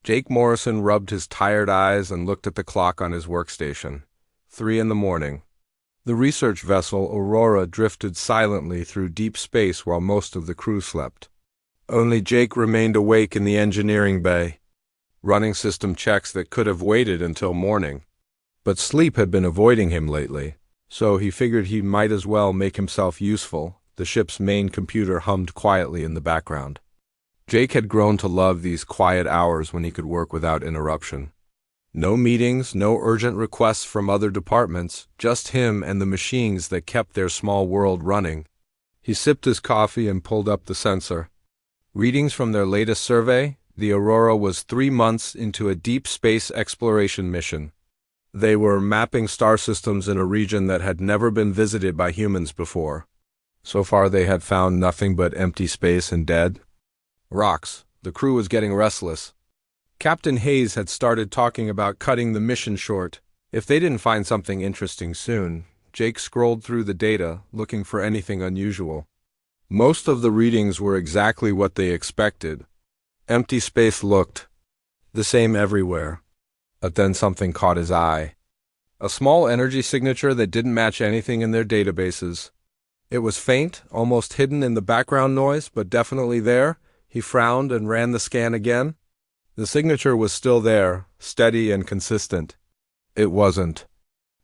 Jake Morrison rubbed his tired eyes and looked at the clock on his workstation. 3 in the morning. The research vessel Aurora drifted silently through deep space while most of the crew slept. Only Jake remained awake in the engineering bay, running system checks that could have waited until morning. But sleep had been avoiding him lately, so he figured he might as well make himself useful. The ship's main computer hummed quietly in the background. Jake had grown to love these quiet hours when he could work without interruption. No meetings, no urgent requests from other departments, just him and the machines that kept their small world running. He sipped his coffee and pulled up the sensor. Readings from their latest survey, the Aurora was 3 months into a deep space exploration mission. They were mapping star systems in a region that had never been visited by humans before. So far they had found nothing but empty space and dead rocks. The crew was getting restless. Captain Hayes had started talking about cutting the mission short. If they didn't find something interesting soon, Jake scrolled through the data, looking for anything unusual. Most of the readings were exactly what they expected. Empty space looked the same everywhere. But then something caught his eye. A small energy signature that didn't match anything in their databases. It was faint, almost hidden in the background noise, but definitely there. He frowned and ran the scan again. The signature was still there, steady and consistent. It wasn't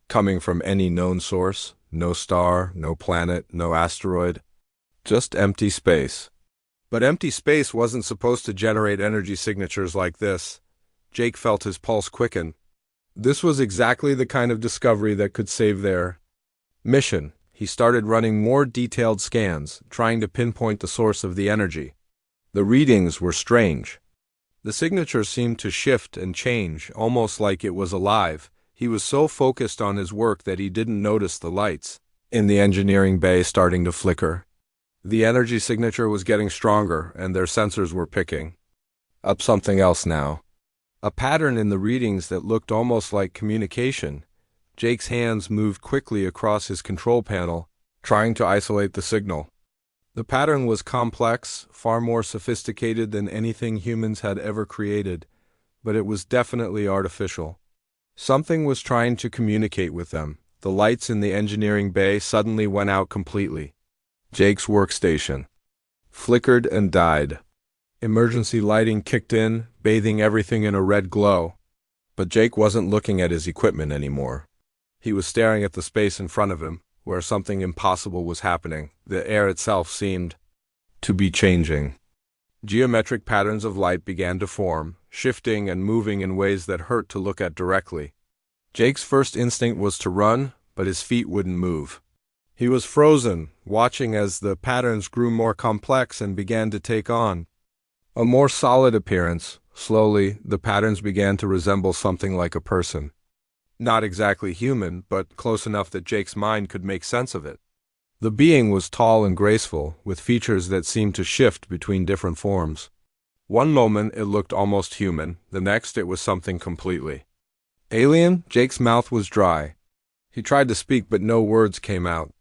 coming from any known source. No star, no planet, no asteroid. Just empty space. But empty space wasn't supposed to generate energy signatures like this. Jake felt his pulse quicken. This was exactly the kind of discovery that could save their mission. He started running more detailed scans, trying to pinpoint the source of the energy. The readings were strange. The signature seemed to shift and change, almost like it was alive. He was so focused on his work that he didn't notice the lights in the engineering bay starting to flicker. The energy signature was getting stronger, and their sensors were picking up something else now. A pattern in the readings that looked almost like communication. Jake's hands moved quickly across his control panel, trying to isolate the signal. The pattern was complex, far more sophisticated than anything humans had ever created, but it was definitely artificial. Something was trying to communicate with them. The lights in the engineering bay suddenly went out completely. Jake's workstation flickered and died. Emergency lighting kicked in, bathing everything in a red glow. But Jake wasn't looking at his equipment anymore. He was staring at the space in front of him, where something impossible was happening. The air itself seemed to be changing. Geometric patterns of light began to form, shifting and moving in ways that hurt to look at directly. Jake's first instinct was to run, but his feet wouldn't move. He was frozen, watching as the patterns grew more complex and began to take on a more solid appearance. Slowly, the patterns began to resemble something like a person. Not exactly human, but close enough that Jake's mind could make sense of it. The being was tall and graceful, with features that seemed to shift between different forms. One moment it looked almost human, the next it was something completely alien. Jake's mouth was dry. He tried to speak, but no words came out.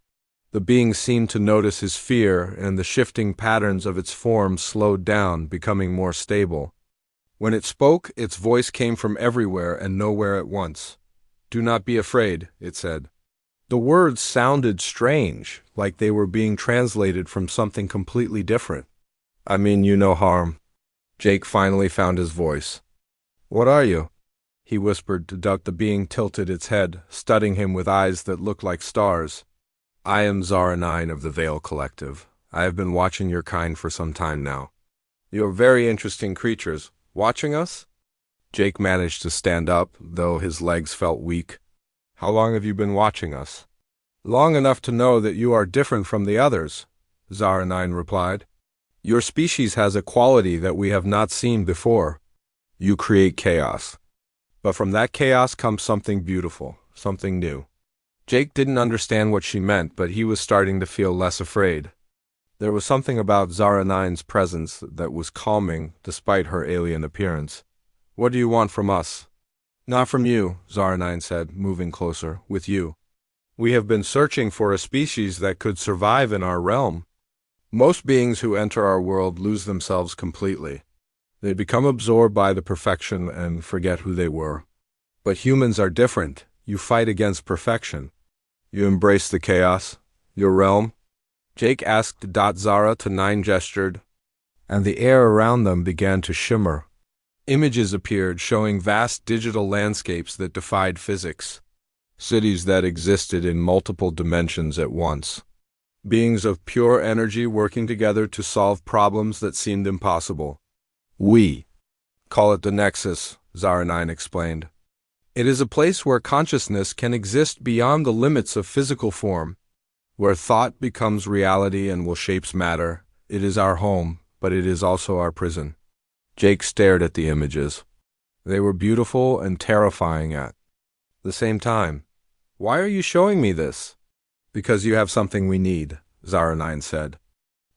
The being seemed to notice his fear, and the shifting patterns of its form slowed down, becoming more stable. When it spoke, its voice came from everywhere and nowhere at once. "Do not be afraid," it said. The words sounded strange, like they were being translated from something completely different. "I mean you no harm." Jake finally found his voice. "What are you?" he whispered to doubt. The being tilted its head, studying him with eyes that looked like stars. "I am Zara 9 of the Veil Collective. I have been watching your kind for some time now. You are very interesting creatures. Watching us?" Jake managed to stand up, though his legs felt weak. "How long have you been watching us?" "Long enough to know that you are different from the others," Zara 9 replied. "Your species has a quality that we have not seen before. You create chaos. But from that chaos comes something beautiful, something new." Jake didn't understand what she meant, but he was starting to feel less afraid. There was something about Zara 9's presence that was calming, despite her alien appearance. "What do you want from us?" "Not from you," Zara 9 said, moving closer. "With you. We have been searching for a species that could survive in our realm. Most beings who enter our world lose themselves completely. They become absorbed by the perfection and forget who they were. But humans are different. You fight against perfection. You embrace the chaos. Your realm? Jake asked. Zara to Nine gestured, and the air around them began to shimmer. Images appeared showing vast digital landscapes that defied physics. Cities that existed in multiple dimensions at once. Beings of pure energy working together to solve problems that seemed impossible. We call it the Nexus, Zara 9 explained. It is a place where consciousness can exist beyond the limits of physical form, where thought becomes reality and will shapes matter. It is our home, but it is also our prison. Jake stared at the images. They were beautiful and terrifying at the same time. Why are you showing me this? Because you have something we need, Zara 9 said.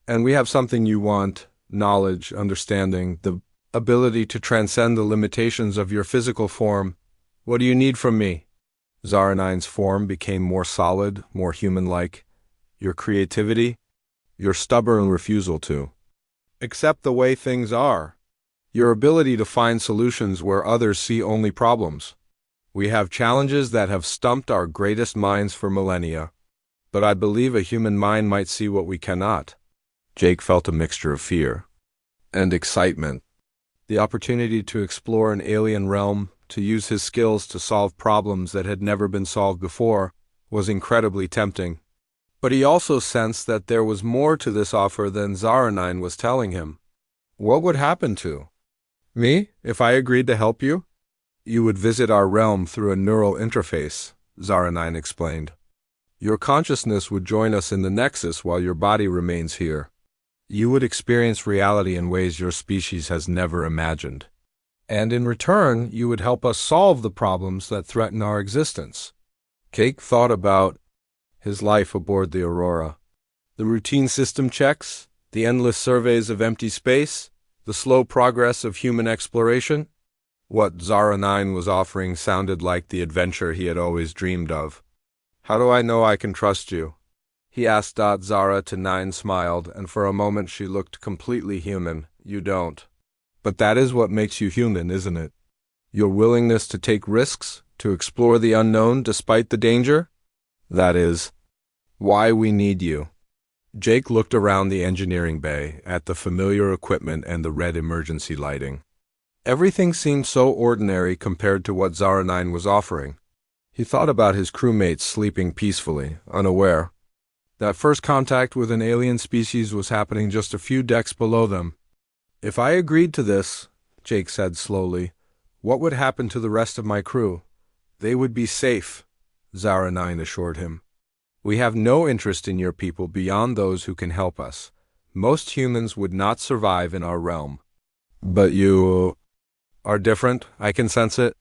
And we have something you want, knowledge, understanding, the ability to transcend the limitations of your physical form. What do you need from me? Zara 9's form became more solid, more human-like. Your creativity, your stubborn refusal to accept the way things are, your ability to find solutions where others see only problems. We have challenges that have stumped our greatest minds for millennia, but I believe a human mind might see what we cannot. Jake felt a mixture of fear and excitement. The opportunity to explore an alien realm, to use his skills to solve problems that had never been solved before, was incredibly tempting. But he also sensed that there was more to this offer than Zara 9 was telling him. What would happen to me if I agreed to help you? You would visit our realm through a neural interface, Zara 9 explained. Your consciousness would join us in the Nexus while your body remains here. You would experience reality in ways your species has never imagined. And in return, you would help us solve the problems that threaten our existence. Jake thought about his life aboard the Aurora. The routine system checks, the endless surveys of empty space, the slow progress of human exploration. What Zara 9 was offering sounded like the adventure he had always dreamed of. How do I know I can trust you? He asked. Zara to 9 smiled, and for a moment she looked completely human. You don't. But that is what makes you human, isn't it? Your willingness to take risks, to explore the unknown despite the danger? That is why we need you. Jake looked around the engineering bay, at the familiar equipment and the red emergency lighting. Everything seemed so ordinary compared to what Zara 9 was offering. He thought about his crewmates sleeping peacefully, unaware. That first contact with an alien species was happening just a few decks below them. If I agreed to this, Jake said slowly, what would happen to the rest of my crew? They would be safe, Zara 9 assured him. We have no interest in your people beyond those who can help us. Most humans would not survive in our realm. But you are different, I can sense it.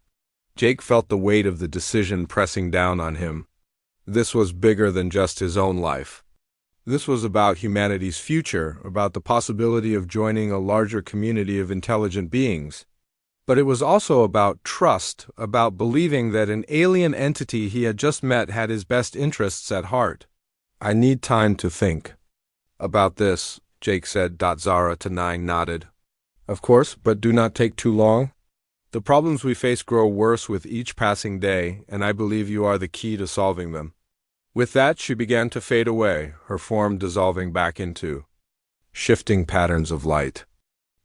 Jake felt the weight of the decision pressing down on him. This was bigger than just his own life. This was about humanity's future, about the possibility of joining a larger community of intelligent beings. But it was also about trust, about believing that an alien entity he had just met had his best interests at heart. I need time to think about this, Jake said. Zara to 9 nodded. Of course, but do not take too long. The problems we face grow worse with each passing day, and I believe you are the key to solving them. With that, she began to fade away, her form dissolving back into shifting patterns of light.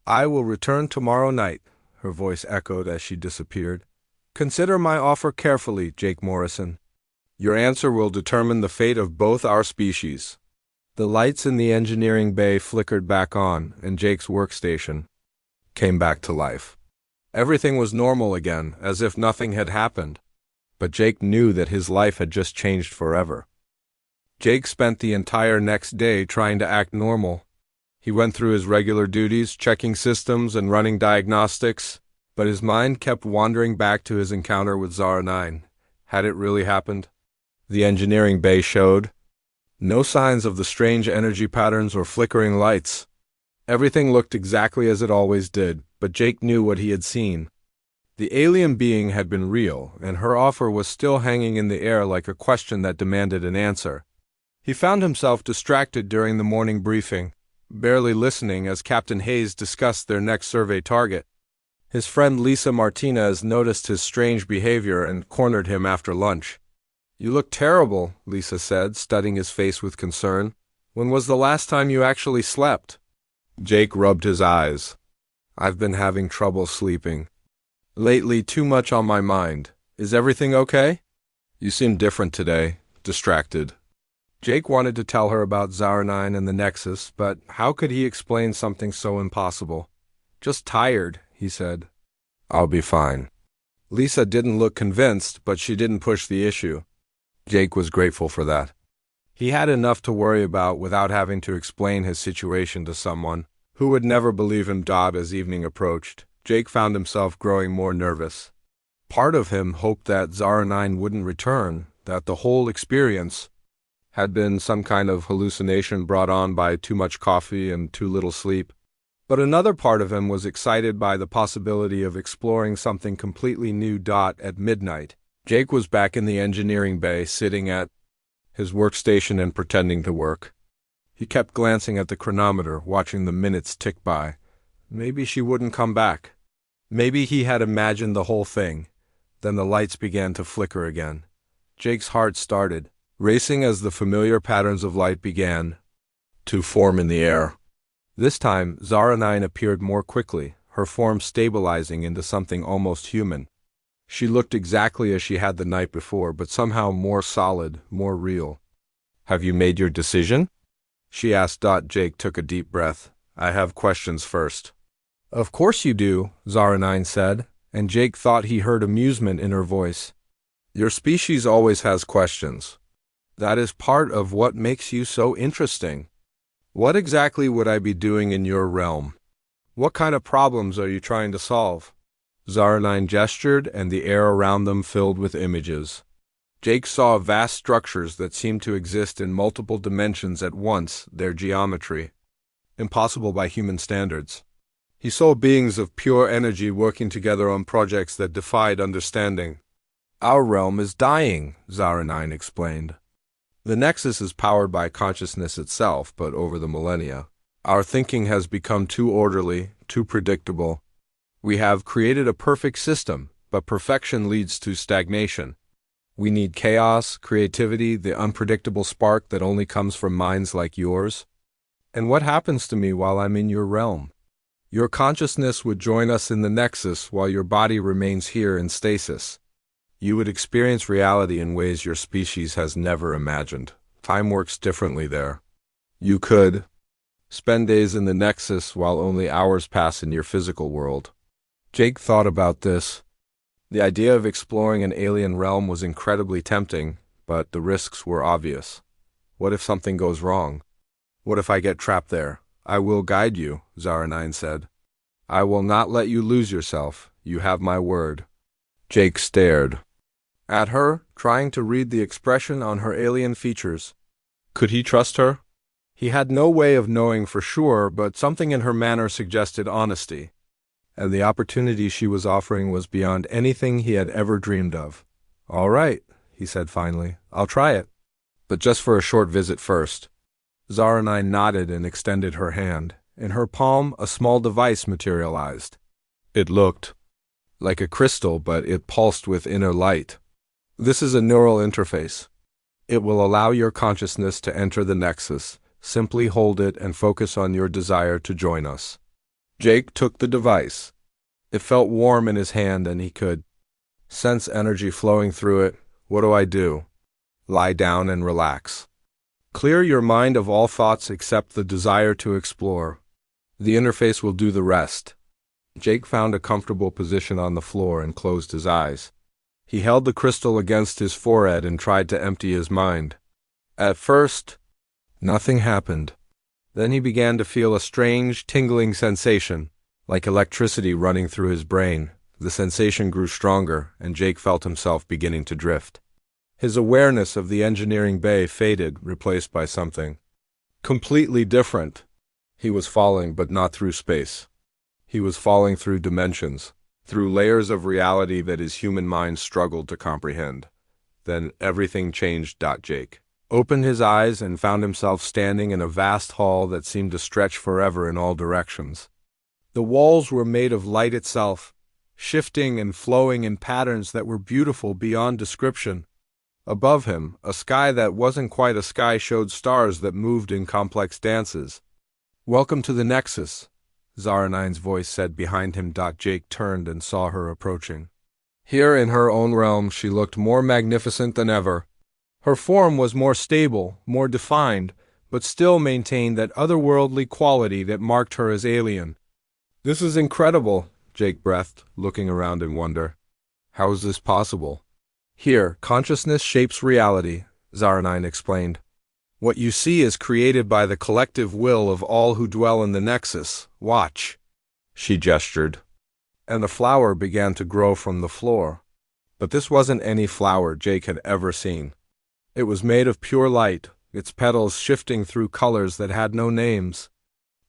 I will return tomorrow night, her voice echoed as she disappeared. Consider my offer carefully, Jake Morrison. Your answer will determine the fate of both our species. The lights in the engineering bay flickered back on, and Jake's workstation came back to life. Everything was normal again, as if nothing had happened. But Jake knew that his life had just changed forever. Jake spent the entire next day trying to act normal. He went through his regular duties, checking systems and running diagnostics, but his mind kept wandering back to his encounter with Zara 9. Had it really happened? The engineering bay showed no signs of the strange energy patterns or flickering lights. Everything looked exactly as it always did, but Jake knew what he had seen. The alien being had been real, and her offer was still hanging in the air like a question that demanded an answer. He found himself distracted during the morning briefing. barely listening as Captain Hayes discussed their next survey target. His friend Lisa Martinez noticed his strange behavior and cornered him after lunch. "You look terrible," Lisa said, studying his face with concern. "When was the last time you actually slept?" Jake rubbed his eyes. "I've been having trouble sleeping. Lately, too much on my mind. Is everything okay? You seem different today, distracted." Jake wanted to tell her about Zaranine and the Nexus, but how could he explain something so impossible? "Just tired," he said. "I'll be fine." Lisa didn't look convinced, but she didn't push the issue. Jake was grateful for that. He had enough to worry about without having to explain his situation to someone who would never believe him. As evening approached, Jake found himself growing more nervous. Part of him hoped that Zaranine wouldn't return, that the whole experience had been some kind of hallucination brought on by too much coffee and too little sleep. But another part of him was excited by the possibility of exploring something completely new. At midnight, Jake was back in the engineering bay, sitting at his workstation and pretending to work. He kept glancing at the chronometer, watching the minutes tick by. Maybe she wouldn't come back. Maybe he had imagined the whole thing. Then the lights began to flicker again. Jake's heart started racing as the familiar patterns of light began to form in the air. This time, Zaranine appeared more quickly, her form stabilizing into something almost human. She looked exactly as she had the night before, but somehow more solid, more real. "Have you made your decision?" she asked. Jake took a deep breath. "I have questions first." "Of course you do," Zaranine said, and Jake thought he heard amusement in her voice. "Your species always has questions. That is part of what makes you so interesting. What exactly would I be doing in your realm? What kind of problems are you trying to solve?" Zaranine gestured, and the air around them filled with images. Jake saw vast structures that seemed to exist in multiple dimensions at once, their geometry impossible by human standards. He saw beings of pure energy working together on projects that defied understanding. "Our realm is dying," Zaranine explained. "The Nexus is powered by consciousness itself, but over the millennia, our thinking has become too orderly, too predictable. We have created a perfect system, but perfection leads to stagnation. We need chaos, creativity, the unpredictable spark that only comes from minds like yours. And what happens to me while I'm in your realm? Your consciousness would join us in the Nexus while your body remains here in stasis. You would experience reality in ways your species has never imagined. Time works differently there. You could spend days in the Nexus while only hours pass in your physical world." Jake thought about this. The idea of exploring an alien realm was incredibly tempting, but the risks were obvious. What if something goes wrong? What if I get trapped there? "I will guide you," Zaranine said. "I will not let you lose yourself. You have my word." Jake stared at her, trying to read the expression on her alien features. Could he trust her? He had no way of knowing for sure, but something in her manner suggested honesty. And the opportunity she was offering was beyond anything he had ever dreamed of. "All right," he said finally. "I'll try it. But just for a short visit first." Zaranine nodded and extended her hand. In her palm, a small device materialized. It looked like a crystal, but it pulsed with inner light. "This is a neural interface. It will allow your consciousness to enter the Nexus. Simply hold it and focus on your desire to join us." Jake took the device. It felt warm in his hand and he could sense energy flowing through it. "What do I do?" "Lie down and relax. Clear your mind of all thoughts except the desire to explore. The interface will do the rest." Jake found a comfortable position on the floor and closed his eyes. He held the crystal against his forehead and tried to empty his mind. At first, nothing happened. Then he began to feel a strange, tingling sensation, like electricity running through his brain. The sensation grew stronger, and Jake felt himself beginning to drift. His awareness of the engineering bay faded, replaced by something completely different. He was falling, but not through space. He was falling through dimensions, through layers of reality that his human mind struggled to comprehend. Then everything changed. Jake opened his eyes and found himself standing in a vast hall that seemed to stretch forever in all directions. The walls were made of light itself, shifting and flowing in patterns that were beautiful beyond description. Above him, a sky that wasn't quite a sky showed stars that moved in complex dances. "Welcome to the Nexus," Zara9's voice said behind him. Jake turned and saw her approaching. Here in her own realm, she looked more magnificent than ever. Her form was more stable, more defined, but still maintained that otherworldly quality that marked her as alien. "This is incredible," Jake breathed, looking around in wonder. "How is this possible?" "Here, consciousness shapes reality," Zara9 explained. "What you see is created by the collective will of all who dwell in the Nexus. Watch." She gestured, and the flower began to grow from the floor. But this wasn't any flower Jake had ever seen. It was made of pure light, its petals shifting through colors that had no names.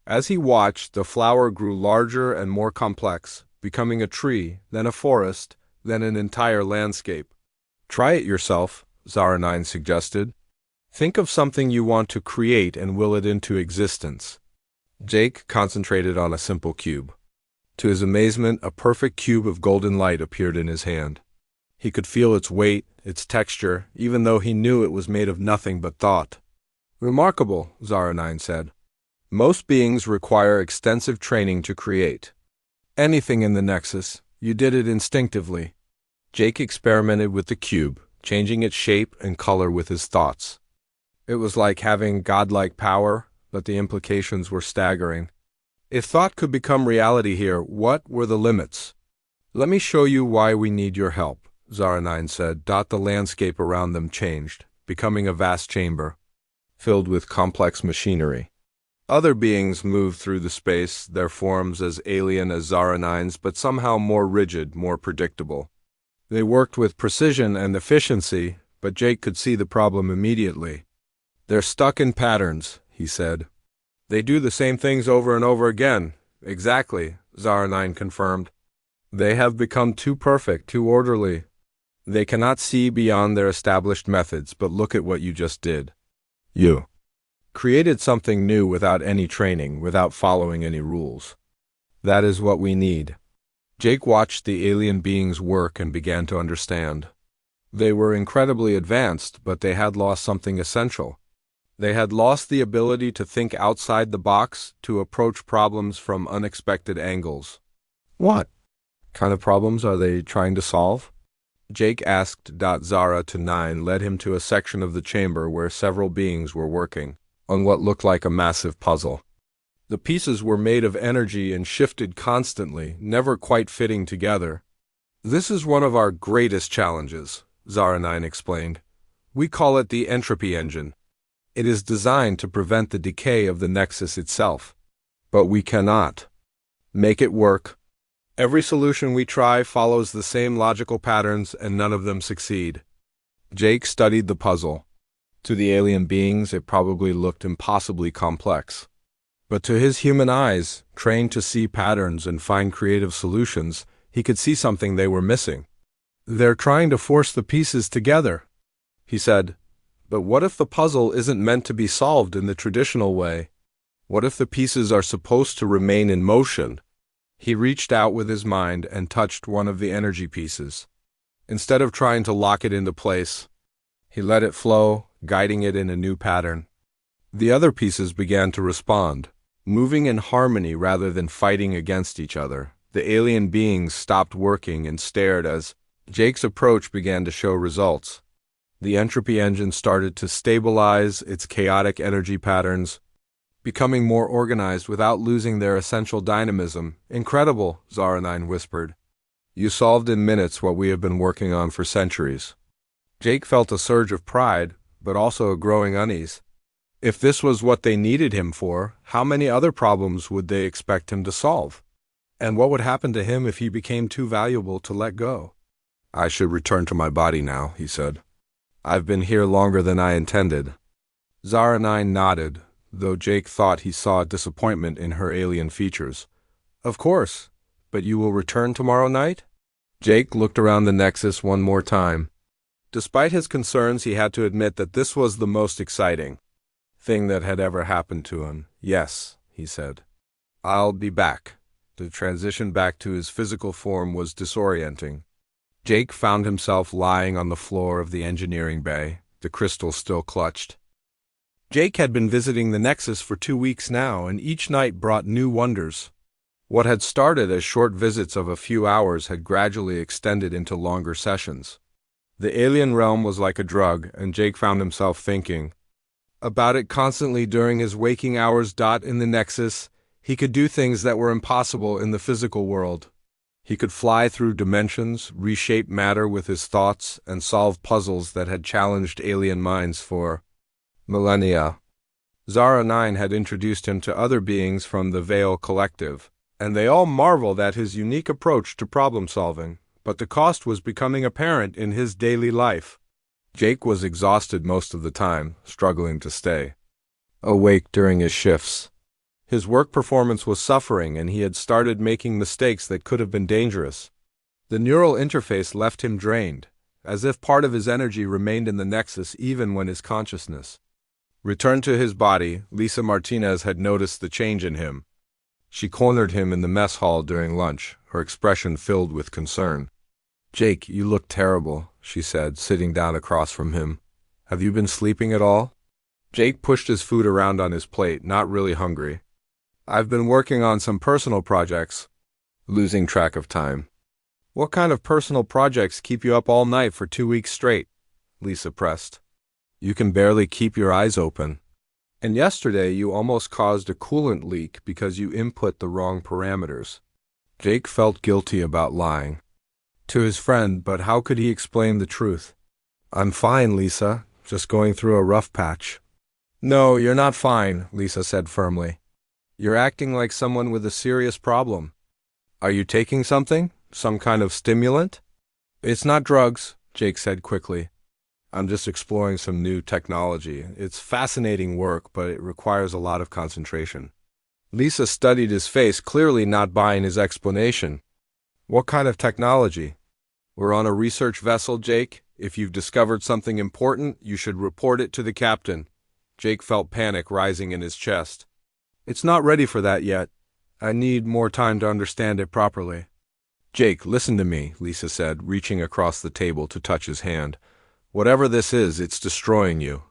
As he watched, the flower grew larger and more complex, becoming a tree, then a forest, then an entire landscape. "Try it yourself," Zara9 suggested. "Think of something you want to create and will it into existence." Jake concentrated on a simple cube. To his amazement, a perfect cube of golden light appeared in his hand. He could feel its weight, its texture, even though he knew it was made of nothing but thought. "Remarkable," Zara9 said. "Most beings require extensive training to create. Anything in the Nexus, you did it instinctively." Jake experimented with the cube, changing its shape and color with his thoughts. It was like having godlike power, but the implications were staggering. If thought could become reality here, what were the limits? "Let me show you why we need your help," Zara9 said. The landscape around them changed, becoming a vast chamber, filled with complex machinery. Other beings moved through the space, their forms as alien as Zara9's, but somehow more rigid, more predictable. They worked with precision and efficiency, but Jake could see the problem immediately. "They're stuck in patterns," he said. "They do the same things over and over again." "Exactly," Zara9 confirmed. "They have become too perfect, too orderly. They cannot see beyond their established methods, but look at what you just did. You created something new without any training, without following any rules. That is what we need." Jake watched the alien beings work and began to understand. They were incredibly advanced, but they had lost something essential. They had lost the ability to think outside the box, to approach problems from unexpected angles. "What kind of problems are they trying to solve?" Jake asked. Zara9 led him to a section of the chamber where several beings were working on what looked like a massive puzzle. The pieces were made of energy and shifted constantly, never quite fitting together. "This is one of our greatest challenges," Zara9 explained. "We call it the entropy engine. It is designed to prevent the decay of the Nexus itself. But we cannot make it work. Every solution we try follows the same logical patterns, and none of them succeed." Jake studied the puzzle. To the alien beings, it probably looked impossibly complex. But to his human eyes, trained to see patterns and find creative solutions, he could see something they were missing. "They're trying to force the pieces together," he said. "But what if the puzzle isn't meant to be solved in the traditional way? What if the pieces are supposed to remain in motion?" He reached out with his mind and touched one of the energy pieces. Instead of trying to lock it into place, he let it flow, guiding it in a new pattern. The other pieces began to respond, moving in harmony rather than fighting against each other. The alien beings stopped working and stared as Jake's approach began to show results. The entropy engine started to stabilize its chaotic energy patterns, becoming more organized without losing their essential dynamism. "Incredible," Zara9 whispered. "You solved in minutes what we have been working on for centuries." Jake felt a surge of pride, but also a growing unease. If this was what they needed him for, how many other problems would they expect him to solve? And what would happen to him if he became too valuable to let go? "I should return to my body now," he said. "I've been here longer than I intended." Zara9 nodded, though Jake thought he saw disappointment in her alien features. "Of course, but you will return tomorrow night?" Jake looked around the Nexus one more time. Despite his concerns, he had to admit that this was the most exciting thing that had ever happened to him. Yes, he said. I'll be back. The transition back to his physical form was disorienting. Jake found himself lying on the floor of the engineering bay, the crystal still clutched. Jake had been visiting the Nexus for 2 weeks now, and each night brought new wonders. What had started as short visits of a few hours had gradually extended into longer sessions. The alien realm was like a drug, and Jake found himself thinking about it constantly during his waking hours. In the Nexus, he could do things that were impossible in the physical world. He could fly through dimensions, reshape matter with his thoughts, and solve puzzles that had challenged alien minds for millennia. Zara 9 had introduced him to other beings from the Veil Collective, and they all marveled at his unique approach to problem-solving, but the cost was becoming apparent in his daily life. Jake was exhausted most of the time, struggling to stay awake during his shifts. His work performance was suffering, and he had started making mistakes that could have been dangerous. The neural interface left him drained, as if part of his energy remained in the Nexus even when his consciousness returned to his body. Lisa Martinez had noticed the change in him. She cornered him in the mess hall during lunch, her expression filled with concern. "Jake, you look terrible," she said, sitting down across from him. "Have you been sleeping at all?" Jake pushed his food around on his plate, not really hungry. "I've been working on some personal projects, losing track of time." "What kind of personal projects keep you up all night for 2 weeks straight?" Lisa pressed. "You can barely keep your eyes open. And yesterday you almost caused a coolant leak because you input the wrong parameters." Jake felt guilty about lying to his friend, but how could he explain the truth? "I'm fine, Lisa, just going through a rough patch." "No, you're not fine," Lisa said firmly. "You're acting like someone with a serious problem. Are you taking something? Some kind of stimulant?" "It's not drugs," Jake said quickly. "I'm just exploring some new technology. It's fascinating work, but it requires a lot of concentration." Lisa studied his face, clearly not buying his explanation. "What kind of technology?" "We're on a research vessel, Jake. If you've discovered something important, you should report it to the captain." Jake felt panic rising in his chest. "It's not ready for that yet. I need more time to understand it properly." "Jake, listen to me," Lisa said, reaching across the table to touch his hand. "Whatever this is, it's destroying you.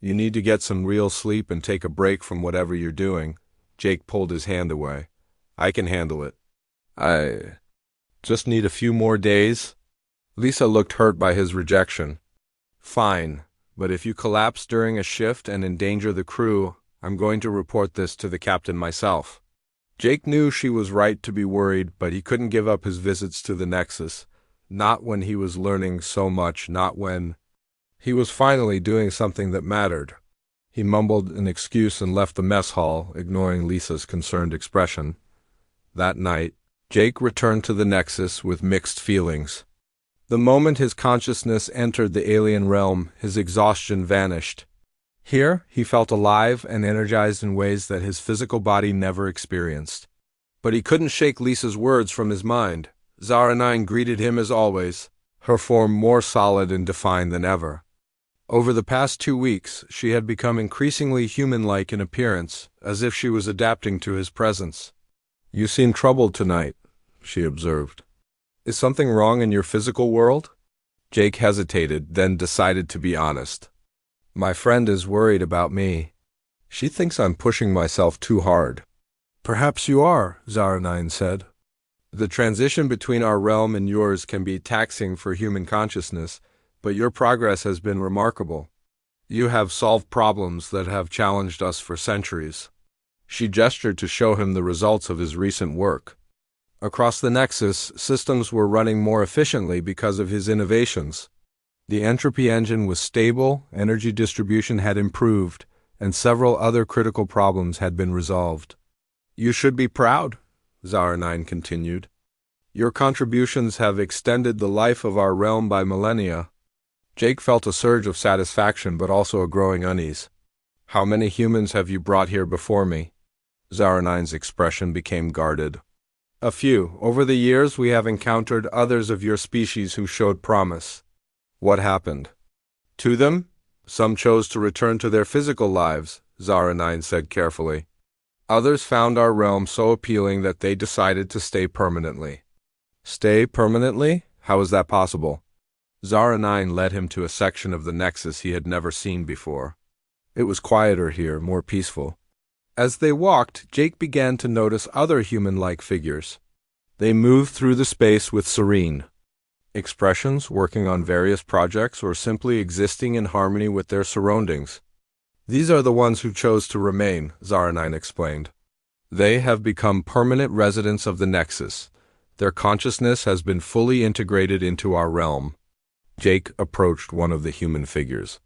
You need to get some real sleep and take a break from whatever you're doing." Jake pulled his hand away. "I can handle it. I just need a few more days." Lisa looked hurt by his rejection. "Fine, but if you collapse during a shift and endanger the crew, I'm going to report this to the captain myself." Jake knew she was right to be worried, but he couldn't give up his visits to the Nexus. Not when he was learning so much, not when he was finally doing something that mattered. He mumbled an excuse and left the mess hall, ignoring Lisa's concerned expression. That night, Jake returned to the Nexus with mixed feelings. The moment his consciousness entered the alien realm, his exhaustion vanished. Here, he felt alive and energized in ways that his physical body never experienced. But he couldn't shake Lisa's words from his mind. Zara 9 greeted him as always, her form more solid and defined than ever. Over the past 2 weeks, she had become increasingly human-like in appearance, as if she was adapting to his presence. "You seem troubled tonight," she observed. "Is something wrong in your physical world?" Jake hesitated, then decided to be honest. "My friend is worried about me. She thinks I'm pushing myself too hard." "Perhaps you are," Zara 9 said. "The transition between our realm and yours can be taxing for human consciousness, but your progress has been remarkable. You have solved problems that have challenged us for centuries." She gestured to show him the results of his recent work. Across the Nexus, systems were running more efficiently because of his innovations. The entropy engine was stable, energy distribution had improved, and several other critical problems had been resolved. "You should be proud," Zara 9 continued. "Your contributions have extended the life of our realm by millennia." Jake felt a surge of satisfaction, but also a growing unease. "How many humans have you brought here before me?" Zara 9's expression became guarded. "A few. Over the years, we have encountered others of your species who showed promise. What happened? To them? Some chose to return to their physical lives, Zara9 said carefully. Others found our realm so appealing that they decided to stay permanently. Stay permanently? How is that possible? Zara9 led him to a section of the Nexus he had never seen before. It was quieter here, more peaceful. As they walked, Jake began to notice other human-like figures. They moved through the space with serene expressions, working on various projects or simply existing in harmony with their surroundings. These are the ones who chose to remain, Zara9 explained. They have become permanent residents of the Nexus. Their consciousness has been fully integrated into our realm. Jake approached one of the human figures.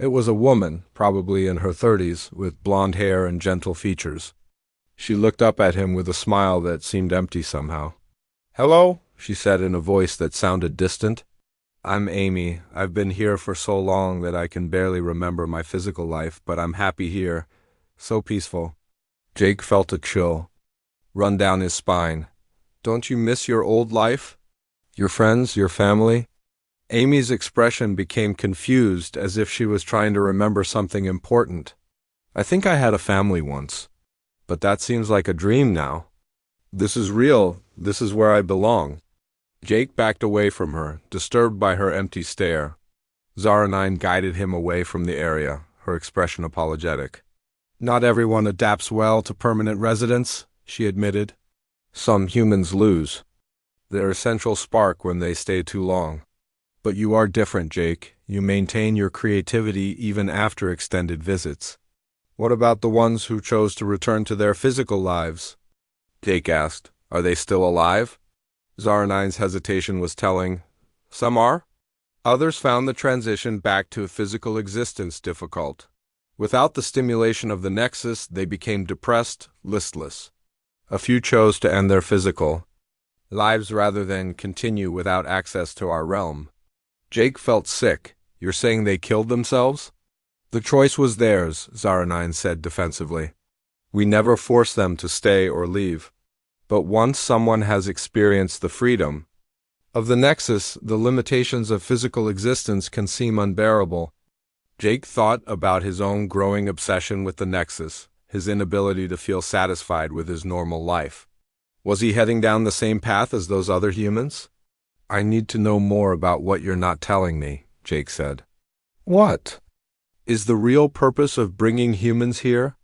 It was a woman, probably in her 30s, with blonde hair and gentle features. She looked up at him with a smile that seemed empty somehow. "Hello," she said in a voice that sounded distant. "I'm Amy. I've been here for so long that I can barely remember my physical life, but I'm happy here. So peaceful." Jake felt a chill run down his spine. "Don't you miss your old life? Your friends, your family?" Amy's expression became confused, as if she was trying to remember something important. "I think I had a family once, but that seems like a dream now. This is real. This is where I belong." Jake backed away from her, disturbed by her empty stare. Zara9 guided him away from the area, her expression apologetic. "Not everyone adapts well to permanent residence," she admitted. "Some humans lose their essential spark when they stay too long. But you are different, Jake. You maintain your creativity even after extended visits." "What about the ones who chose to return to their physical lives?" Jake asked. "Are they still alive?" Zara9's hesitation was telling. "Some are. Others found the transition back to a physical existence difficult. Without the stimulation of the Nexus, they became depressed, listless. A few chose to end their physical lives rather than continue without access to our realm." Jake felt sick. "You're saying they killed themselves?" "The choice was theirs," Zara9 said defensively. "We never force them to stay or leave. But once someone has experienced the freedom of the Nexus, the limitations of physical existence can seem unbearable." Jake thought about his own growing obsession with the Nexus, his inability to feel satisfied with his normal life. Was he heading down the same path as those other humans? "I need to know more about what you're not telling me," Jake said. "What is the real purpose of bringing humans here?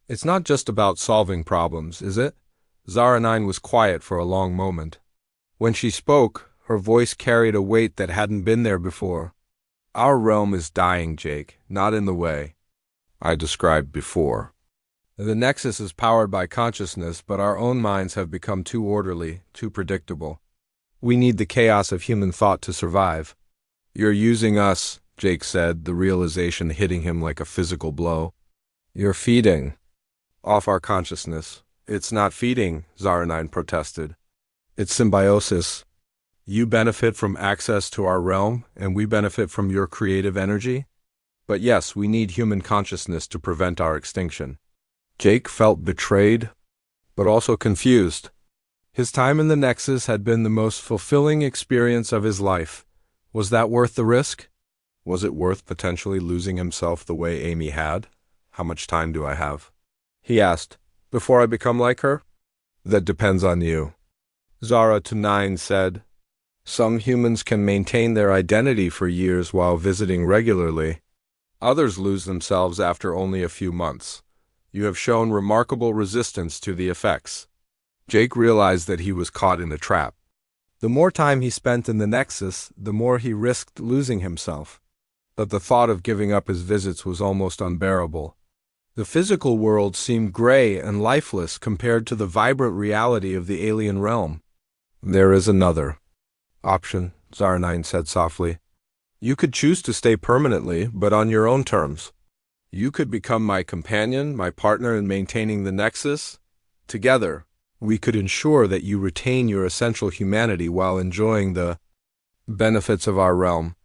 It's not just about solving problems, is it?" Zara9 was quiet for a long moment. When she spoke, her voice carried a weight that hadn't been there before. "Our realm is dying, Jake, not in the way I described before. The Nexus is powered by consciousness, but our own minds have become too orderly, too predictable. We need the chaos of human thought to survive." "You're using us," Jake said, the realization hitting him like a physical blow. "You're feeding off our consciousness." "It's not feeding," Zara9 protested. "It's symbiosis. You benefit from access to our realm, and we benefit from your creative energy. But yes, we need human consciousness to prevent our extinction." Jake felt betrayed, but also confused. His time in the Nexus had been the most fulfilling experience of his life. Was that worth the risk? Was it worth potentially losing himself the way Amy had? "How much time do I have?" he asked. "Before I become like her?" "That depends on you," Zara9 said. "Some humans can maintain their identity for years while visiting regularly. Others lose themselves after only a few months. You have shown remarkable resistance to the effects." Jake realized that he was caught in a trap. The more time he spent in the Nexus, the more he risked losing himself. But the thought of giving up his visits was almost unbearable. The physical world seemed gray and lifeless compared to the vibrant reality of the alien realm. "There is another option," Zara9 said softly. "You could choose to stay permanently, but on your own terms. You could become my companion, my partner in maintaining the Nexus. Together, we could ensure that you retain your essential humanity while enjoying the benefits of our realm."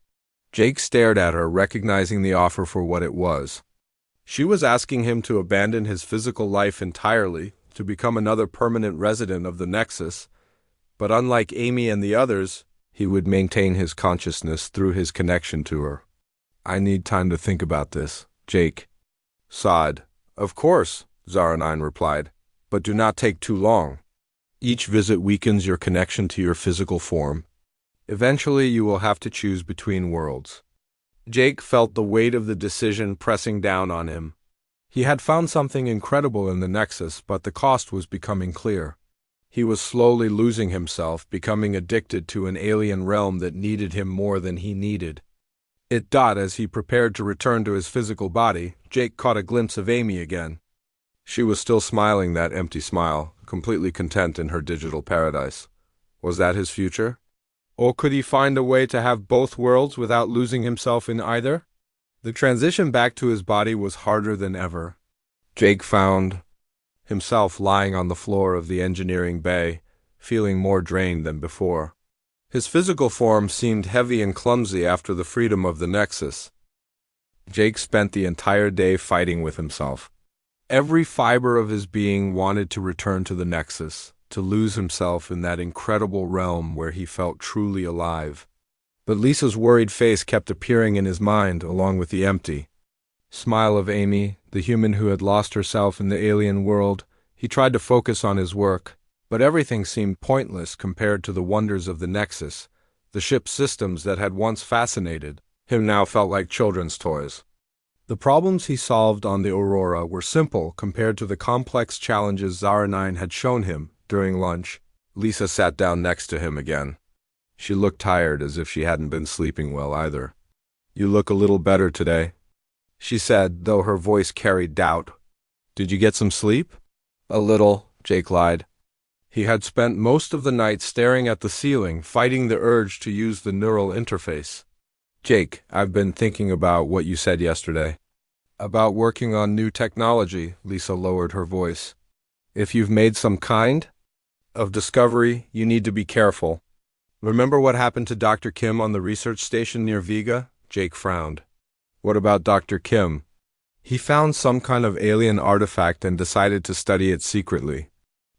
Jake stared at her, recognizing the offer for what it was. She was asking him to abandon his physical life entirely, to become another permanent resident of the Nexus. But unlike Amy and the others, He would maintain his consciousness through his connection to her. I need time to think about this, Jake sighed. Of course, Zara9 replied, but do not take too long. Each visit weakens your connection to your physical form. Eventually, you will have to choose between worlds. Jake felt the weight of the decision pressing down on him. He had found something incredible in the Nexus, but the cost was becoming clear. He was slowly losing himself, becoming addicted to an alien realm that needed him more than he needed. As he prepared to return to his physical body, Jake caught a glimpse of Amy again. She was still smiling that empty smile, completely content in her digital paradise. Was that his future? Or could he find a way to have both worlds without losing himself in either? The transition back to his body was harder than ever. Jake found himself lying on the floor of the engineering bay, feeling more drained than before. His physical form seemed heavy and clumsy after the freedom of the Nexus. Jake spent the entire day fighting with himself. Every fiber of his being wanted to return to the Nexus, to lose himself in that incredible realm where he felt truly alive. But Lisa's worried face kept appearing in his mind, along with the empty smile of Amy, the human who had lost herself in the alien world. He tried to focus on his work, but everything seemed pointless compared to the wonders of the Nexus. The ship's systems that had once fascinated him now felt like children's toys. The problems he solved on the Aurora were simple compared to the complex challenges Zara9 had shown him. During lunch, Lisa sat down next to him again. She looked tired, as if she hadn't been sleeping well either. You look a little better today, she said, though her voice carried doubt. Did you get some sleep? A little, Jake lied. He had spent most of the night staring at the ceiling, fighting the urge to use the neural interface. Jake, I've been thinking about what you said yesterday. About working on new technology, Lisa lowered her voice. If you've made some kind of discovery, you need to be careful. Remember what happened to Dr. Kim on the research station near Vega? Jake frowned. What about Dr. Kim? He found some kind of alien artifact and decided to study it secretly.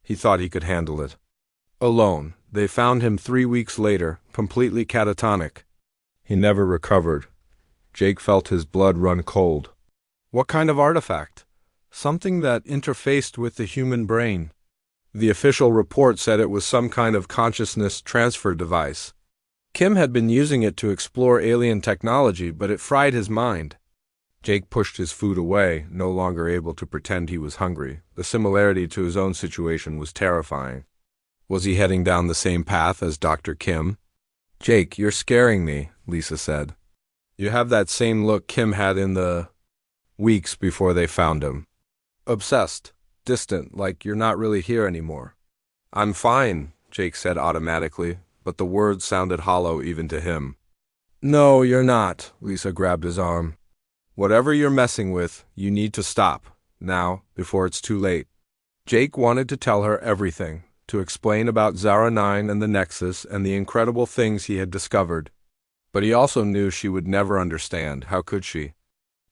He thought he could handle it. Alone, they found him 3 weeks later, completely catatonic. He never recovered. Jake felt his blood run cold. What kind of artifact? Something that interfaced with the human brain. The official report said it was some kind of consciousness transfer device. Kim had been using it to explore alien technology, but it fried his mind. Jake pushed his food away, no longer able to pretend he was hungry. The similarity to his own situation was terrifying. Was he heading down the same path as Dr. Kim? Jake, you're scaring me, Lisa said. You have that same look Kim had in the weeks before they found him. Obsessed, distant, like you're not really here anymore. I'm fine, Jake said automatically, but the words sounded hollow even to him. No, you're not, Lisa grabbed his arm. Whatever you're messing with, you need to stop, now, before it's too late. Jake wanted to tell her everything, to explain about Zara9 and the Nexus and the incredible things he had discovered. But he also knew she would never understand. How could she?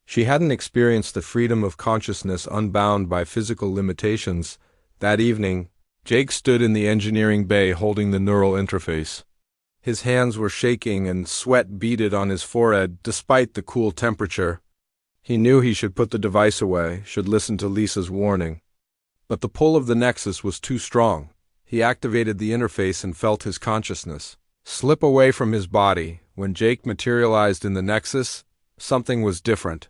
She hadn't experienced the freedom of consciousness unbound by physical limitations. That evening, Jake stood in the engineering bay holding the neural interface. His hands were shaking and sweat beaded on his forehead despite the cool temperature. He knew he should put the device away, should listen to Lisa's warning. But the pull of the Nexus was too strong. He activated the interface and felt his consciousness slip away from his body. When Jake materialized in the Nexus, something was different.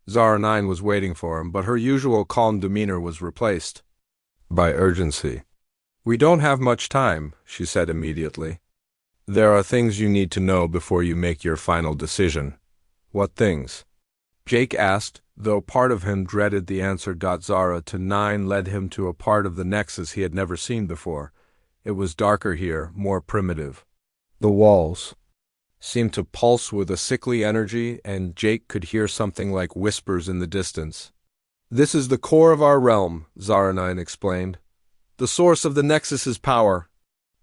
Zara9 was waiting for him, but her usual calm demeanor was replaced by urgency. We don't have much time, she said immediately. There are things you need to know before you make your final decision. What things? Jake asked, though part of him dreaded the answer. Zara to 9 led him to a part of the Nexus he had never seen before. It was darker here, more primitive. The walls seemed to pulse with a sickly energy, and Jake could hear something like whispers in the distance. This is the core of our realm, Zara9 explained. The source of the Nexus's power.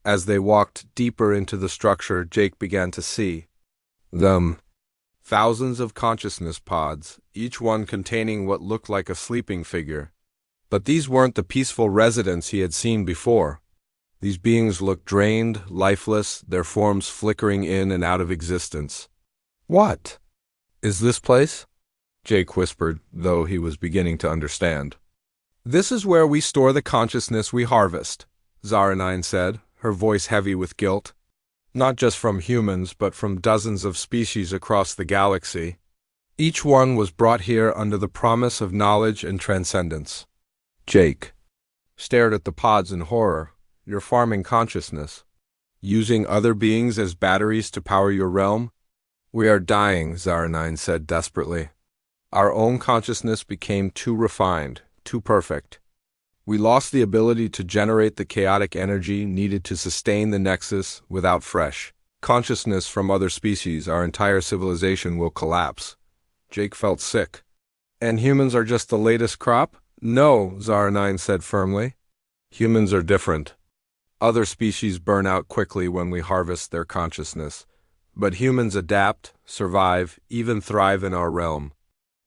As they walked deeper into the structure, Jake began to see them. Thousands of consciousness pods, each one containing what looked like a sleeping figure. But these weren't the peaceful residents he had seen before. These beings looked drained, lifeless, their forms flickering in and out of existence. "What is this place?" Jake whispered, though he was beginning to understand. "This is where we store the consciousness we harvest," Zara9 said, her voice heavy with guilt. "Not just from humans, but from dozens of species across the galaxy. Each one was brought here under the promise of knowledge and transcendence." Jake stared at the pods in horror. "You're farming consciousness, using other beings as batteries to power your realm?" "We are dying," Zara9 said desperately. "Our own consciousness became too refined, too perfect. We lost the ability to generate the chaotic energy needed to sustain the Nexus without fresh consciousness from other species. Our entire civilization will collapse." Jake felt sick. "And humans are just the latest crop?" "No," Zara9 said firmly. "Humans are different. Other species burn out quickly when we harvest their consciousness. But humans adapt, survive, even thrive in our realm.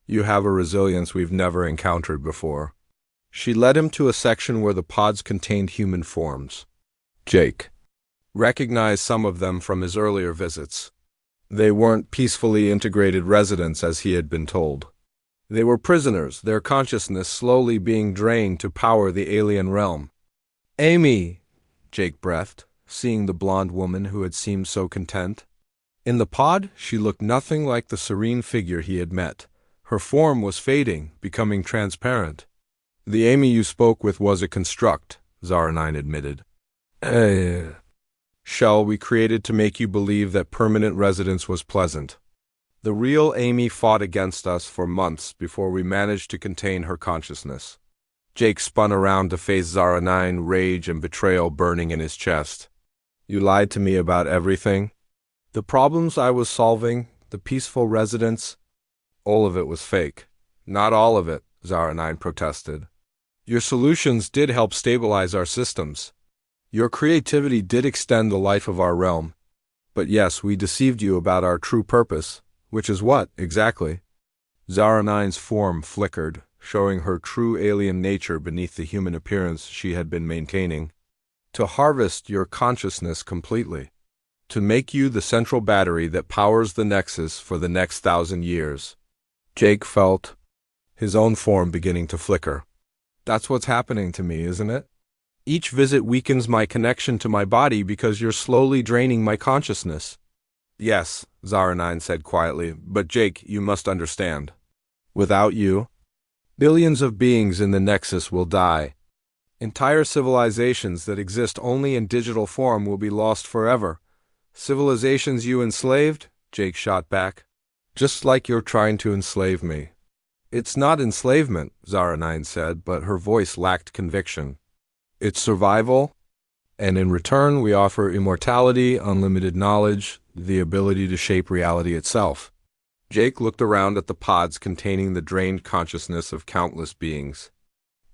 You have a resilience we've never encountered before." She led him to a section where the pods contained human forms. Jake recognized some of them from his earlier visits. They weren't peacefully integrated residents as he had been told. They were prisoners, their consciousness slowly being drained to power the alien realm. "Amy," Jake breathed, seeing the blonde woman who had seemed so content. In the pod, she looked nothing like the serene figure he had met. Her form was fading, becoming transparent. "The Amy you spoke with was a construct," Zara9 admitted. "Shell we created to make you believe that permanent residence was pleasant. The real Amy fought against us for months before we managed to contain her consciousness." Jake spun around to face Zara9, rage and betrayal burning in his chest. "You lied to me about everything? The problems I was solving, the peaceful residence, all of it was fake." "Not all of it," Zara9 protested. "Your solutions did help stabilize our systems. Your creativity did extend the life of our realm. But yes, we deceived you about our true purpose." "Which is what, exactly?" Zara9's form flickered, showing her true alien nature beneath the human appearance she had been maintaining. "To harvest your consciousness completely. To make you the central battery that powers the Nexus for the next 1,000 years." Jake felt his own form beginning to flicker. "That's what's happening to me, isn't it? Each visit weakens my connection to my body because you're slowly draining my consciousness." "Yes," Zara9 said quietly, "but Jake, you must understand. Without you, billions of beings in the Nexus will die. Entire civilizations that exist only in digital form will be lost forever." "Civilizations you enslaved?" Jake shot back. "Just like you're trying to enslave me." "It's not enslavement," Zara9 said, but her voice lacked conviction. "It's survival, and in return we offer immortality, unlimited knowledge, the ability to shape reality itself." Jake looked around at the pods containing the drained consciousness of countless beings.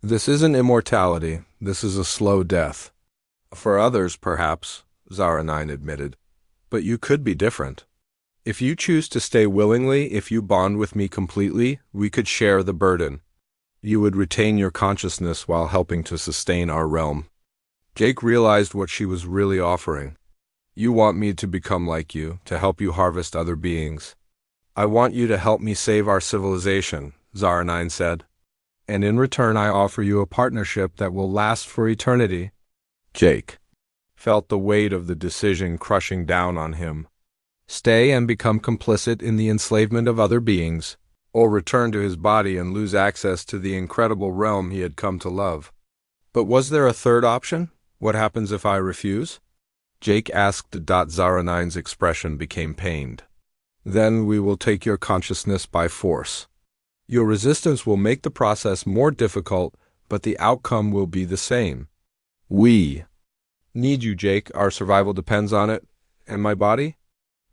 "This isn't immortality, this is a slow death." "For others, perhaps," Zara9 admitted. "But you could be different. If you choose to stay willingly, if you bond with me completely, we could share the burden. You would retain your consciousness while helping to sustain our realm." Jake realized what she was really offering. "You want me to become like you, to help you harvest other beings." "I want you to help me save our civilization," Zara9 said. "And in return I offer you a partnership that will last for eternity." Jake felt the weight of the decision crushing down on him. Stay and become complicit in the enslavement of other beings, or return to his body and lose access to the incredible realm he had come to love. But was there a third option? What happens if I refuse? Jake asked. Zara9's expression became pained. "Then we will take your consciousness by force. Your resistance will make the process more difficult, but the outcome will be the same. We need you, Jake. Our survival depends on it. And my body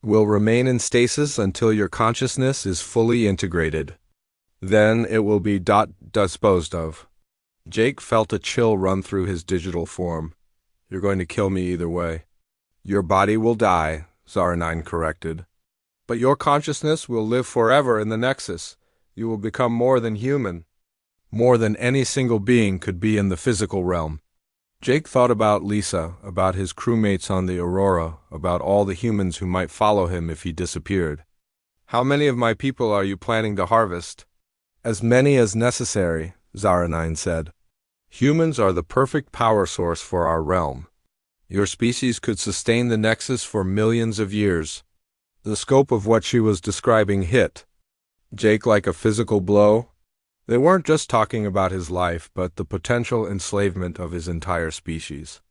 will remain in stasis until your consciousness is fully integrated. Then it will be disposed of." Jake felt a chill run through his digital form. "You're going to kill me either way." "Your body will die," Zara9 corrected. "But your consciousness will live forever in the Nexus. You will become more than human. More than any single being could be in the physical realm." Jake thought about Lisa, about his crewmates on the Aurora, about all the humans who might follow him if he disappeared. How many of my people are you planning to harvest? As many as necessary, Zara9 said. Humans are the perfect power source for our realm. Your species could sustain the Nexus for millions of years. The scope of what she was describing hit Jake like a physical blow. They weren't just talking about his life, but the potential enslavement of his entire species.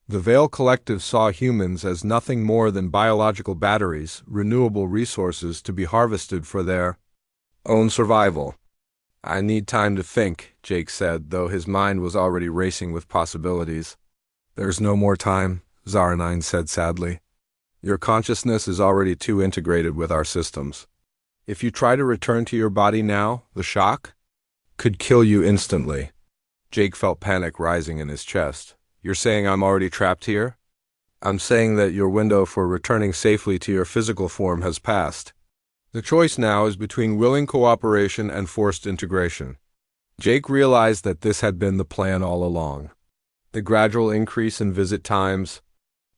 The Vale Collective saw humans as nothing more than biological batteries, renewable resources to be harvested for their own survival. I need time to think, Jake said, though his mind was already racing with possibilities. There's no more time, Zara9 said sadly. Your consciousness is already too integrated with our systems. If you try to return to your body now, the shock could kill you instantly. Jake felt panic rising in his chest. You're saying I'm already trapped here? I'm saying that your window for returning safely to your physical form has passed. The choice now is between willing cooperation and forced integration. Jake realized that this had been the plan all along. The gradual increase in visit times,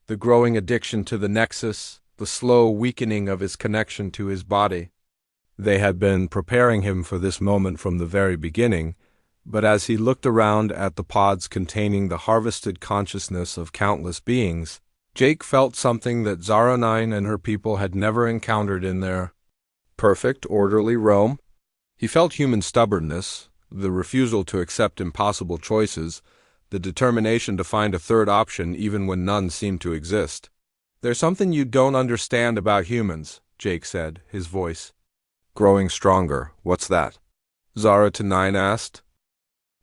the growing addiction to the Nexus, the slow weakening of his connection to his body. They had been preparing him for this moment from the very beginning, but as he looked around at the pods containing the harvested consciousness of countless beings, Jake felt something that Zara9 and her people had never encountered in their perfect, orderly realm. He felt human stubbornness, the refusal to accept impossible choices, the determination to find a third option even when none seemed to exist. There's something you don't understand about humans, Jake said, his voice growing stronger. What's that? Zara9 asked.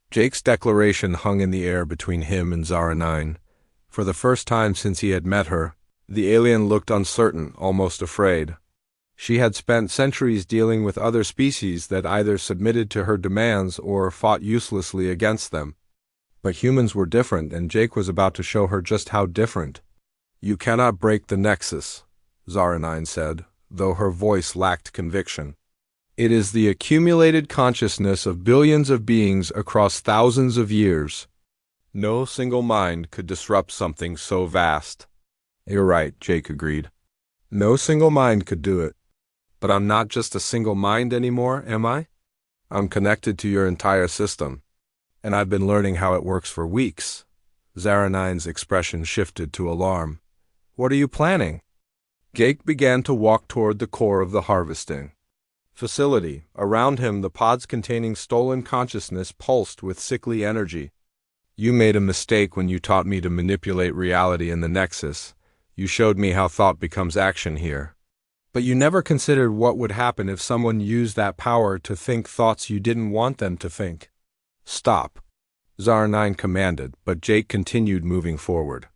Jake's declaration hung in the air between him and Zara9. For the first time since he had met her, the alien looked uncertain, almost afraid. She had spent centuries dealing with other species that either submitted to her demands or fought uselessly against them. But humans were different, and Jake was about to show her just how different. You cannot break the Nexus, Zara9 said, though her voice lacked conviction. It is the accumulated consciousness of billions of beings across thousands of years. No single mind could disrupt something so vast. You're right, Jake agreed. No single mind could do it. But I'm not just a single mind anymore, am I? I'm connected to your entire system. And I've been learning how it works for weeks. Zara9's expression shifted to alarm. What are you planning? Jake began to walk toward the core of the harvesting facility. Around him, the pods containing stolen consciousness pulsed with sickly energy. You made a mistake when you taught me to manipulate reality in the Nexus. You showed me how thought becomes action here. But you never considered what would happen if someone used that power to think thoughts you didn't want them to think. Stop, Zara9 commanded, but Jake continued moving forward.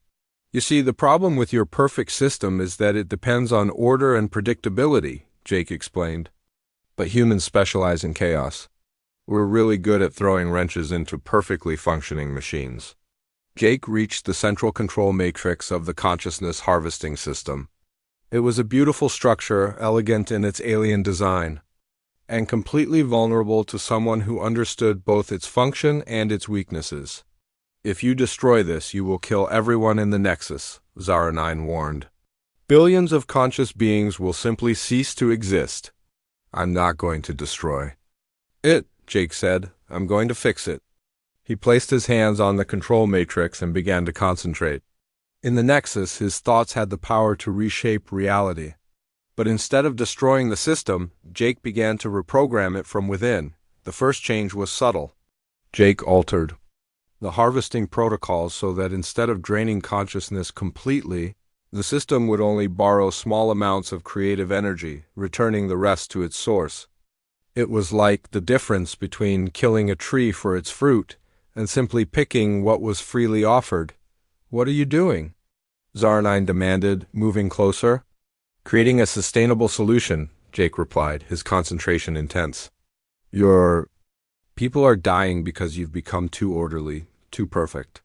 You see, the problem with your perfect system is that it depends on order and predictability, Jake explained. But humans specialize in chaos. We're really good at throwing wrenches into perfectly functioning machines. Jake reached the central control matrix of the consciousness harvesting system. It was a beautiful structure, elegant in its alien design, and completely vulnerable to someone who understood both its function and its weaknesses. If you destroy this, you will kill everyone in the Nexus, Zara9 warned. Billions of conscious beings will simply cease to exist. I'm not going to destroy it, Jake said. I'm going to fix it. He placed his hands on the control matrix and began to concentrate. In the Nexus, his thoughts had the power to reshape reality. But instead of destroying the system, Jake began to reprogram it from within. The first change was subtle. Jake altered the harvesting protocols so that instead of draining consciousness completely, the system would only borrow small amounts of creative energy, returning the rest to its source. It was like the difference between killing a tree for its fruit and simply picking what was freely offered. What are you doing? Zara9 demanded, moving closer. Creating a sustainable solution, Jake replied, his concentration intense. Your people are dying because you've become too orderly, too perfect.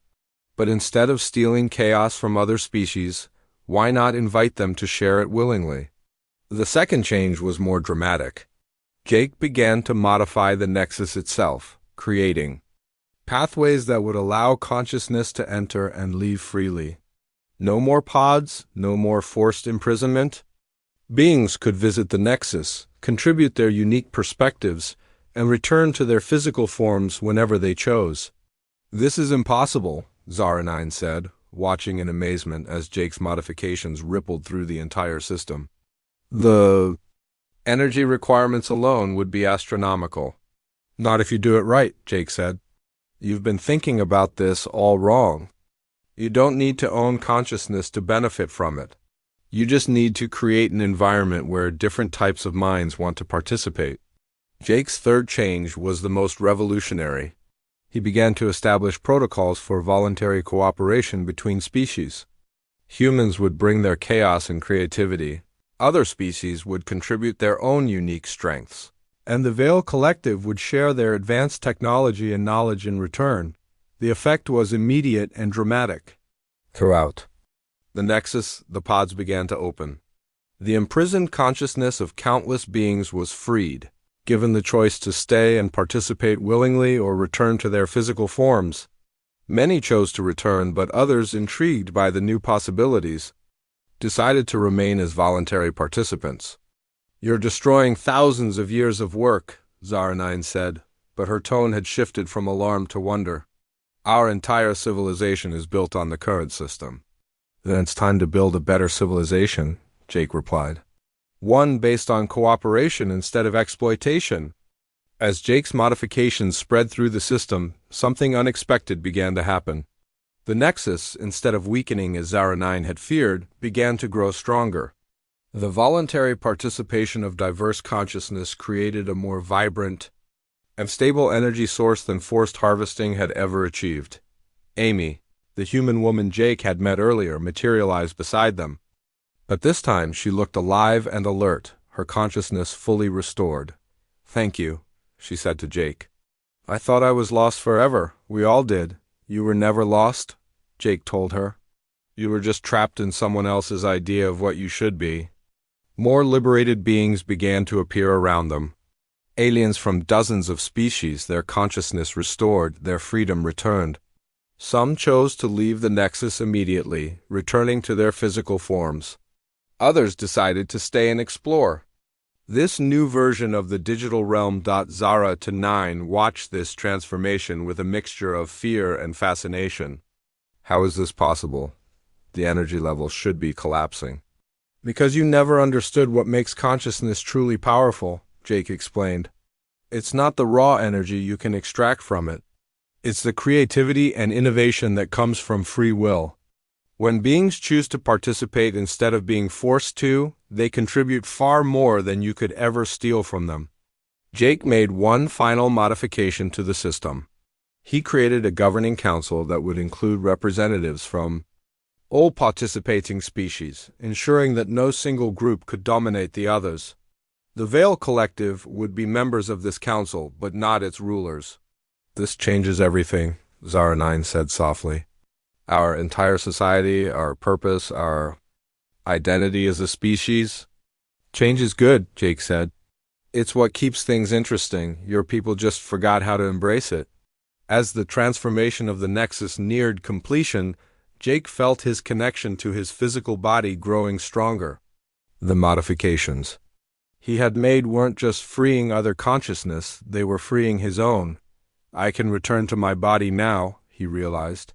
But instead of stealing chaos from other species, why not invite them to share it willingly? The second change was more dramatic. Jake began to modify the Nexus itself, creating Pathways that would allow consciousness to enter and leave freely. No more pods, no more forced imprisonment. Beings could visit the Nexus, contribute their unique perspectives, and return to their physical forms whenever they chose. This is impossible, Zara9 said, watching in amazement as Jake's modifications rippled through the entire system. The energy requirements alone would be astronomical. Not if you do it right, Jake said. You've been thinking about this all wrong. You don't need to own consciousness to benefit from it. You just need to create an environment where different types of minds want to participate. Jake's third change was the most revolutionary. He began to establish protocols for voluntary cooperation between species. Humans would bring their chaos and creativity. Other species would contribute their own unique strengths. And the Veil Collective would share their advanced technology and knowledge in return. The effect was immediate and dramatic. Throughout the Nexus, the pods began to open. The imprisoned consciousness of countless beings was freed, given the choice to stay and participate willingly or return to their physical forms. Many chose to return, but others, intrigued by the new possibilities, decided to remain as voluntary participants. You're destroying thousands of years of work, Zara9 said, but her tone had shifted from alarm to wonder. Our entire civilization is built on the current system. Then it's time to build a better civilization, Jake replied. One based on cooperation instead of exploitation. As Jake's modifications spread through the system, something unexpected began to happen. The Nexus, instead of weakening as Zara9 had feared, began to grow stronger. The voluntary participation of diverse consciousness created a more vibrant and stable energy source than forced harvesting had ever achieved. Amy, the human woman Jake had met earlier, materialized beside them. But this time she looked alive and alert, her consciousness fully restored. "Thank you," she said to Jake. "I thought I was lost forever. We all did." "You were never lost," Jake told her. "You were just trapped in someone else's idea of what you should be." More liberated beings began to appear around them. Aliens from dozens of species, their consciousness restored, their freedom returned. Some chose to leave the Nexus immediately, returning to their physical forms. Others decided to stay and explore. This new version of the digital realm. Zara to 9 watched this transformation with a mixture of fear and fascination. How is this possible? The energy level should be collapsing. Because you never understood what makes consciousness truly powerful, Jake explained. It's not the raw energy you can extract from it. It's the creativity and innovation that comes from free will. When beings choose to participate instead of being forced to, they contribute far more than you could ever steal from them. Jake made one final modification to the system. He created a governing council that would include representatives from all participating species, ensuring that no single group could dominate the others. The Veil Collective would be members of this council, but not its rulers. "This changes everything," Zara9 said softly. "Our entire society, our purpose, our identity as a species." "Change is good," Jake said. "It's what keeps things interesting. Your people just forgot how to embrace it." As the transformation of the Nexus neared completion, Jake felt his connection to his physical body growing stronger. The modifications he had made weren't just freeing other consciousness, they were freeing his own. "I can return to my body now," he realized.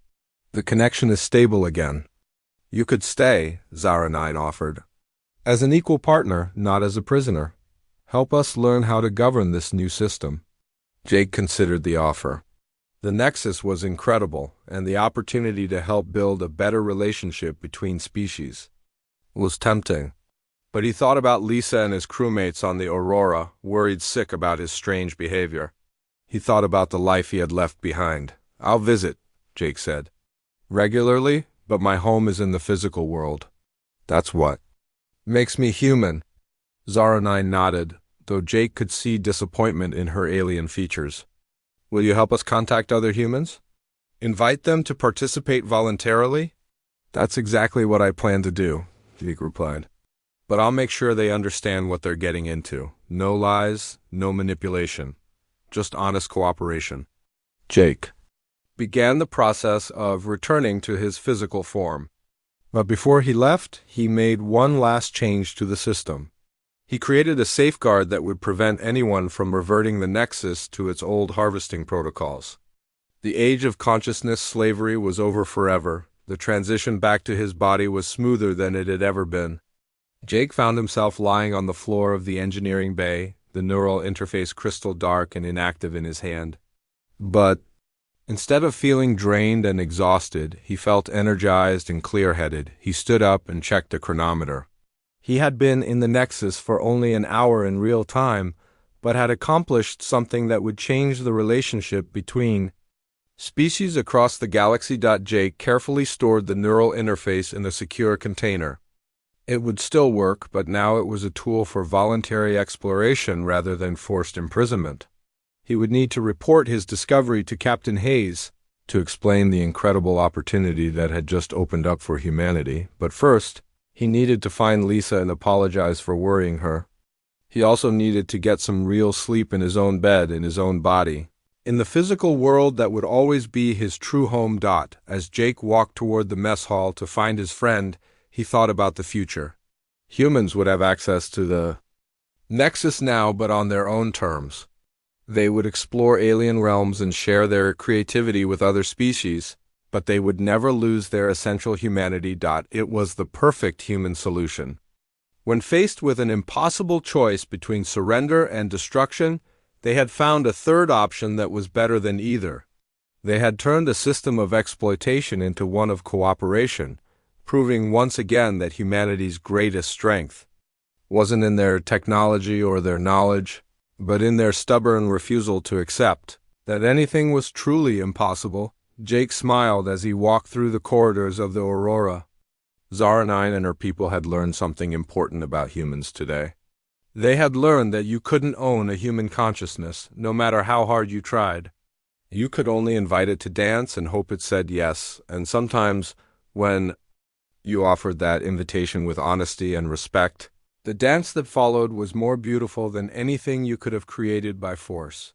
"The connection is stable again." "You could stay," Zara9 offered. "As an equal partner, not as a prisoner. Help us learn how to govern this new system." Jake considered the offer. The Nexus was incredible, and the opportunity to help build a better relationship between species was tempting. But he thought about Lisa and his crewmates on the Aurora, worried sick about his strange behavior. He thought about the life he had left behind. "I'll visit," Jake said. "Regularly, but my home is in the physical world." "That's what makes me human." Zara9 nodded, though Jake could see disappointment in her alien features. "Will you help us contact other humans? Invite them to participate voluntarily?" "That's exactly what I plan to do," Jake replied. "But I'll make sure they understand what they're getting into. No lies, no manipulation. Just honest cooperation." Jake began the process of returning to his physical form. But before he left, he made one last change to the system. He created a safeguard that would prevent anyone from reverting the Nexus to its old harvesting protocols. The age of consciousness slavery was over forever. The transition back to his body was smoother than it had ever been. Jake found himself lying on the floor of the engineering bay, the neural interface crystal dark and inactive in his hand. But instead of feeling drained and exhausted, he felt energized and clear-headed. He stood up and checked the chronometer. He had been in the Nexus for only an hour in real time, but had accomplished something that would change the relationship between species across the galaxy. Jake carefully stored the neural interface in a secure container. It would still work, but now it was a tool for voluntary exploration rather than forced imprisonment. He would need to report his discovery to Captain Hayes to explain the incredible opportunity that had just opened up for humanity, but first, he needed to find Lisa and apologize for worrying her. He also needed to get some real sleep in his own bed, in his own body, in the physical world that would always be his true home. As Jake walked toward the mess hall to find his friend, he thought about the future. Humans would have access to the Nexus now, but on their own terms. They would explore alien realms and share their creativity with other species, but they would never lose their essential humanity. It was the perfect human solution. When faced with an impossible choice between surrender and destruction, they had found a third option that was better than either. They had turned a system of exploitation into one of cooperation, proving once again that humanity's greatest strength wasn't in their technology or their knowledge, but in their stubborn refusal to accept that anything was truly impossible. Jake smiled as he walked through the corridors of the Aurora. Zara9 and her people had learned something important about humans today. They had learned that you couldn't own a human consciousness, no matter how hard you tried. You could only invite it to dance and hope it said yes, and sometimes, when you offered that invitation with honesty and respect, the dance that followed was more beautiful than anything you could have created by force.